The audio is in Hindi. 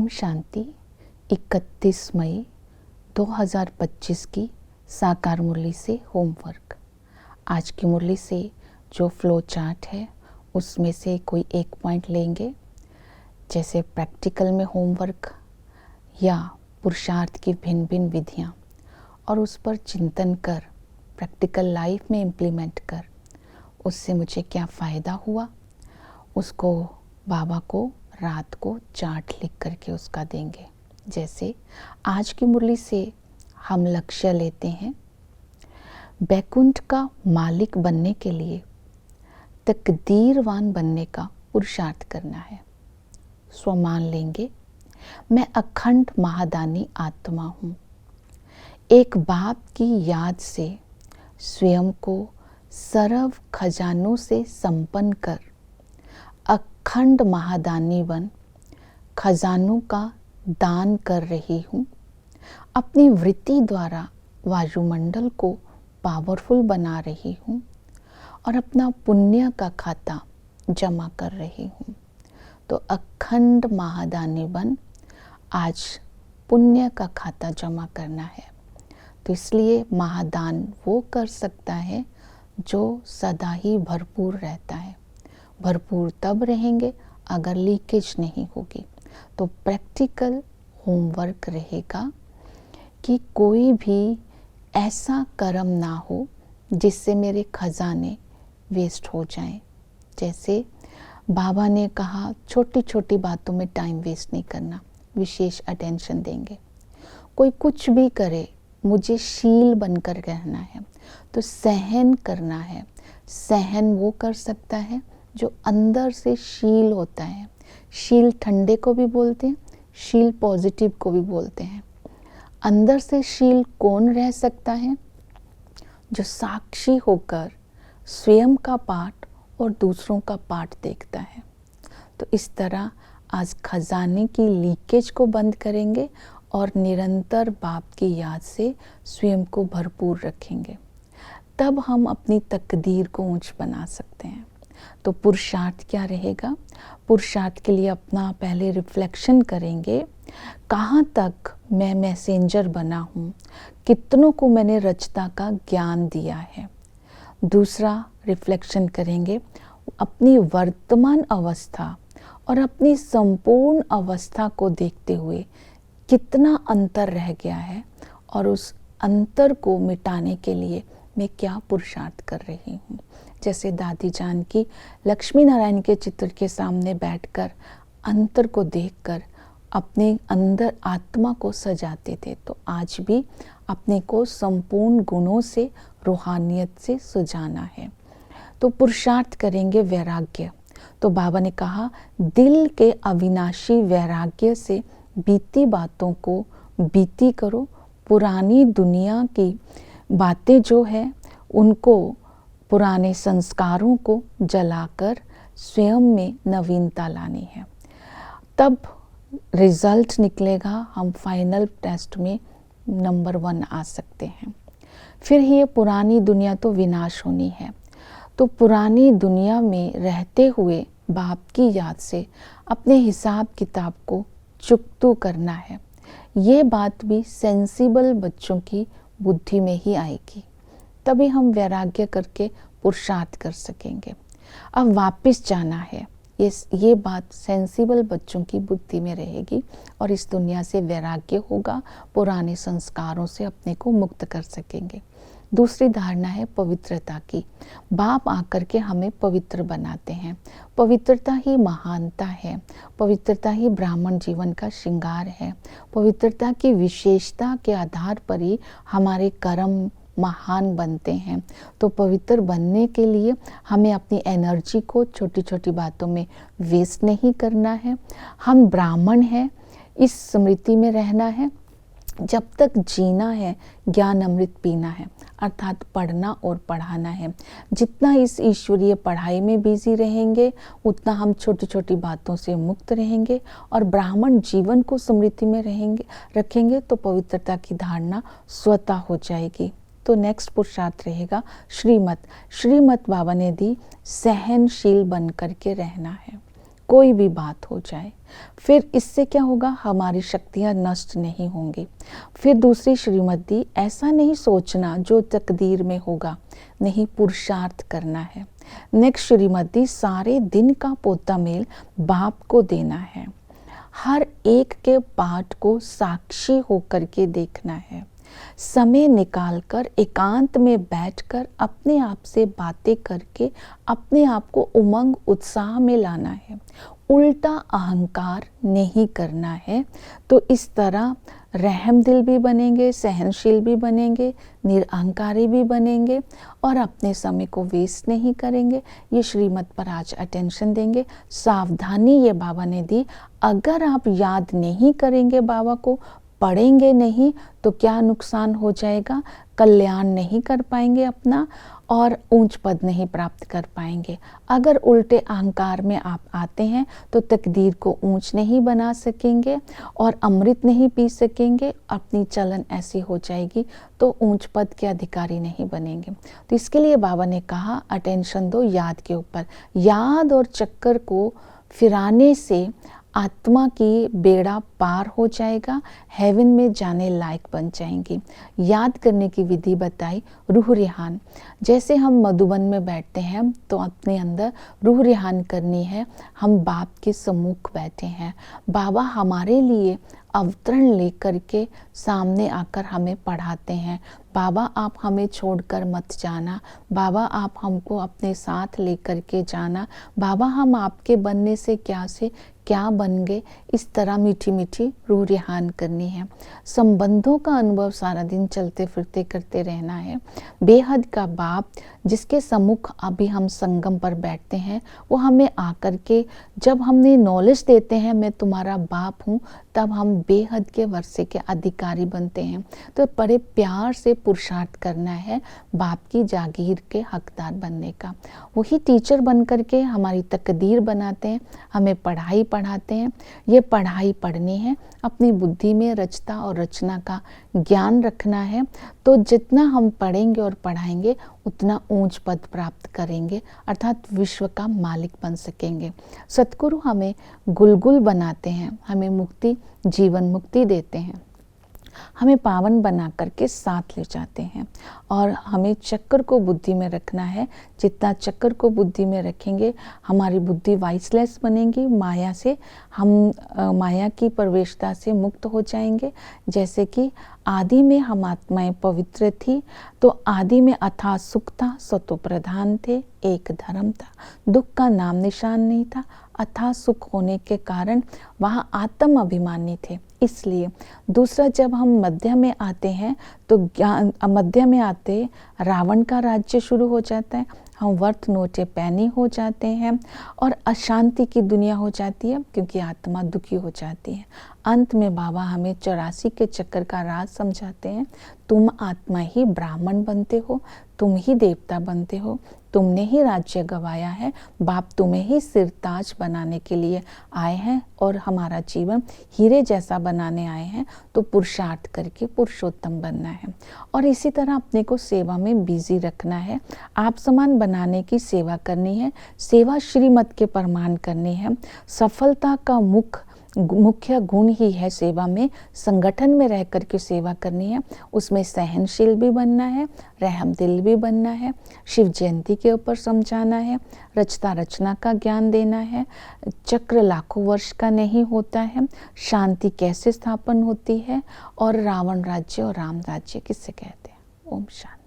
ओम शांति। 31 मई 2025 की साकार मुरली से होमवर्क। आज की मुरली से जो फ्लो चार्ट है उसमें से कोई एक पॉइंट लेंगे, जैसे प्रैक्टिकल में होमवर्क या पुरुषार्थ की भिन्न भिन्न विधियाँ, और उस पर चिंतन कर प्रैक्टिकल लाइफ में इम्प्लीमेंट कर उससे मुझे क्या फ़ायदा हुआ, उसको बाबा को रात को चार्ट लिख करके उसका देंगे। जैसे आज की मुरली से हम लक्ष्य लेते हैं, बैकुंठ का मालिक बनने के लिए तकदीरवान बनने का पुरुषार्थ करना है। स्वमान लेंगे, मैं अखंड महादानी आत्मा हूँ। एक बाप की याद से स्वयं को सर्व खजानों से संपन्न कर अखंड महादानी बन खजानों का दान कर रही हूँ। अपनी वृत्ति द्वारा वायुमंडल को पावरफुल बना रही हूँ और अपना पुण्य का खाता जमा कर रही हूँ। तो अखंड महादानी बन आज पुण्य का खाता जमा करना है। तो इसलिए महादान वो कर सकता है जो सदा ही भरपूर रहता है। भरपूर तब रहेंगे अगर लीकेज नहीं होगी। तो प्रैक्टिकल होमवर्क रहेगा कि कोई भी ऐसा कर्म ना हो जिससे मेरे खजाने वेस्ट हो जाएं। जैसे बाबा ने कहा, छोटी छोटी बातों में टाइम वेस्ट नहीं करना, विशेष अटेंशन देंगे। कोई कुछ भी करे, मुझे शील बनकर रहना है, तो सहन करना है। सहन वो कर सकता है जो अंदर से शील होता है। शील ठंडे को भी बोलते हैं, शील पॉजिटिव को भी बोलते हैं। अंदर से शील कौन रह सकता है? जो साक्षी होकर स्वयं का पाठ और दूसरों का पाठ देखता है। तो इस तरह आज खजाने की लीकेज को बंद करेंगे और निरंतर बाप की याद से स्वयं को भरपूर रखेंगे। तब हम अपनी तकदीर को ऊंच बना सकते हैं। तो पुरुषार्थ क्या रहेगा? पुरुषार्थ के लिए अपना पहले रिफ्लेक्शन करेंगे, कहाँ तक मैं मैसेंजर बना हूँ, कितनों को मैंने रचना का ज्ञान दिया है। दूसरा रिफ्लेक्शन करेंगे अपनी वर्तमान अवस्था और अपनी संपूर्ण अवस्था को देखते हुए कितना अंतर रह गया है और उस अंतर को मिटाने के लिए मैं क्या पुरुषार्थ कर रही हूँ। जैसे दादी जान की लक्ष्मी नारायण के चित्र के सामने बैठकर अंतर को देखकर अपने अंदर आत्मा को सजाते थे, तो आज भी अपने को संपूर्ण गुणों से, रूहानियत से सजाना है। तो पुरुषार्थ करेंगे वैराग्य। तो बाबा ने कहा, दिल के अविनाशी वैराग्य से बीती बातों को बीती करो। पुरानी दुनिया की बातें जो है उनको, पुराने संस्कारों को जलाकर स्वयं में नवीनता लानी है। तब रिजल्ट निकलेगा, हम फाइनल टेस्ट में नंबर 1 आ सकते हैं। फिर ये पुरानी दुनिया तो विनाश होनी है। तो पुरानी दुनिया में रहते हुए बाप की याद से अपने हिसाब किताब को चुकतू करना है। ये बात भी सेंसिबल बच्चों की बुद्धि में ही आएगी, तभी हम वैराग्य करके पुरुषार्थ कर सकेंगे। अब वापस जाना है, ये बात सेंसिबल बच्चों की बुद्धि में रहेगी और इस दुनिया से वैराग्य होगा, पुराने संस्कारों से अपने को मुक्त कर सकेंगे। दूसरी धारणा है पवित्रता की। बाप आकर के हमें पवित्र बनाते हैं। पवित्रता ही महानता है, पवित्रता ही ब्राह्मण जीवन का श्रृंगार है। पवित्रता की विशेषता के आधार पर ही हमारे कर्म महान बनते हैं। तो पवित्र बनने के लिए हमें अपनी एनर्जी को छोटी छोटी बातों में वेस्ट नहीं करना है। हम ब्राह्मण हैं, इस स्मृति में रहना है। जब तक जीना है, ज्ञान अमृत पीना है, अर्थात पढ़ना और पढ़ाना है। जितना इस ईश्वरीय पढ़ाई में बिजी रहेंगे, उतना हम छोटी छोटी बातों से मुक्त रहेंगे और ब्राह्मण जीवन को स्मृति में रखेंगे तो पवित्रता की धारणा स्वतः हो जाएगी। तो नेक्स्ट पुरुषार्थ रहेगा श्रीमत। श्रीमत बाबा ने दी, सहनशील बन करके रहना है। कोई भी बात हो जाए। फिर इससे क्या होगा, हमारी शक्तियां नष्ट नहीं होंगी। फिर दूसरी श्रीमद्दी, ऐसा नहीं सोचना जो तकदीर में होगा, नहीं पुरुषार्थ करना है। नेक्स्ट श्रीमद्दी, सारे दिन का पोता मेल बाप को देना है। हर एक के पाठ को साक्षी होकर के देखना है। समय निकालकर एकांत में बैठकर अपने आप से बातें करके अपने आप को उमंग उत्साह में लाना है। उल्टा अहंकार नहीं करना है। तो इस तरह रहमदिल भी बनेंगे, सहनशील भी बनेंगे, निरअहंकारी भी बनेंगे और अपने समय को वेस्ट नहीं करेंगे। ये श्रीमत पर आज अटेंशन देंगे। सावधानी ये बाबा ने दी, अगर आप याद नहीं करेंगे बाबा को, पढ़ेंगे नहीं, तो क्या नुकसान हो जाएगा, कल्याण नहीं कर पाएंगे अपना और ऊंच पद नहीं प्राप्त कर पाएंगे। अगर उल्टे अहंकार में आप आते हैं तो तकदीर को ऊंच नहीं बना सकेंगे और अमृत नहीं पी सकेंगे, अपनी चलन ऐसी हो जाएगी तो ऊंच पद के अधिकारी नहीं बनेंगे। तो इसके लिए बाबा ने कहा अटेंशन दो याद के ऊपर। याद और चक्कर को फिराने से आत्मा की बेड़ा पार हो जाएगा, हेवन में जाने लायक बन जाएंगी। याद करने की विधि बताई, रूह रिहान। जैसे हम मधुबन में बैठते हैं तो अपने अंदर रूह रिहान करनी है। हम बाप के सम्मुख बैठे हैं, बाबा हमारे लिए अवतरण लेकर के सामने आकर हमें पढ़ाते हैं। बाबा आप हमें छोड़कर मत जाना, बाबा आप हमको अपने साथ लेकर के जाना, बाबा हम आपके बनने से क्या बन गए। इस तरह मीठी मीठी रूह रिहान करनी है। संबंधों का अनुभव सारा दिन चलते फिरते करते रहना है। बेहद का बाप जिसके सम्मुख अभी हम संगम पर बैठते हैं, वो हमें आकर के जब हमने नॉलेज देते हैं मैं तुम्हारा बाप हूँ, तब हम बेहद के वर्षे के अधिकारी बनते हैं। तो बड़े प्यार से पुरुषार्थ करना है बाप की जागीर के हकदार बनने का। वही टीचर बन करके हमारी तकदीर बनाते हैं, हमें पढ़ाई पढ़ाते हैं। ये पढ़ाई पढ़नी है, अपनी बुद्धि में रचता और रचना का ज्ञान रखना है। तो जितना हम पढ़ेंगे और पढ़ाएंगे उतना ऊंच पद प्राप्त करेंगे, अर्थात विश्व का मालिक बन सकेंगे। सतगुरु हमें गुलगुल बनाते हैं, हमें मुक्ति जीवन मुक्ति देते हैं, हमें पावन बना करके साथ ले जाते हैं। और हमें चक्कर को बुद्धि में रखना है। जितना चक्कर को बुद्धि में रखेंगे हमारी बुद्धि वाइसलेस बनेगी, माया से हम माया की प्रवेशता से मुक्त हो जाएंगे। जैसे कि आदि में हम आत्माएं पवित्र थी, तो आदि में अथाह सुख था, सतो प्रधान थे, एक धर्म था, दुख का नाम निशान नहीं था। अथाह सुख होने के कारण वहाँ आत्म अभिमानी थे। इसलिए दूसरा, जब हम मध्य में आते हैं तो मध्य में आते रावण का राज्य शुरू हो जाता है। हम वर्थ नोटे पैनी हो जाते हैं और अशांति की दुनिया हो जाती है, क्योंकि आत्मा दुखी हो जाती है। अंत में बाबा हमें 84 के चक्कर का राज समझाते हैं। तुम आत्मा ही ब्राह्मण बनते हो, तुम ही देवता बनते हो, तुमने ही राज्य गवाया है। बाप तुम्हें ही सिरताज बनाने के लिए आए हैं और हमारा जीवन हीरे जैसा बनाने आए हैं। तो पुरुषार्थ करके पुरुषोत्तम बनना है और इसी तरह अपने को सेवा में बिजी रखना है। आप समान बनाने की सेवा करनी है, सेवा श्रीमत के प्रमाण करनी है। सफलता का मुख्य गुण ही है सेवा में, संगठन में रह कर के सेवा करनी है। उसमें सहनशील भी बनना है, रहमदिल भी बनना है, शिव जयंती के ऊपर समझाना है, रचता रचना का ज्ञान देना है। चक्र लाखों वर्ष का नहीं होता है, शांति कैसे स्थापन होती है और रावण राज्य और राम राज्य किससे कहते हैं। ओम शांति।